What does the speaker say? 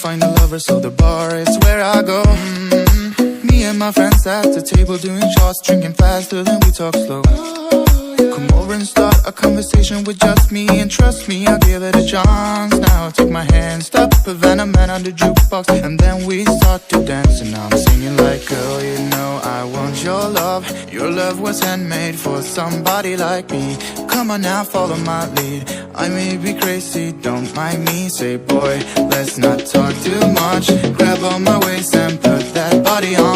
find a lover, so the bar is where I go. Me and my friends at the table doing shots, drinking faster than we talk slow. Come over and start a conversation with just me, and trust me, I'll give it a chance. Now take my hand, stop Havana Man on the jukebox, and then we start to dance. And I'm singing like, girl, you know I want your love. Your love was handmade for somebody like me. Come on now, follow my lead. I may be crazy, don't mind me. Say, boy, let's not talk too much. Grab on my waist and put that body on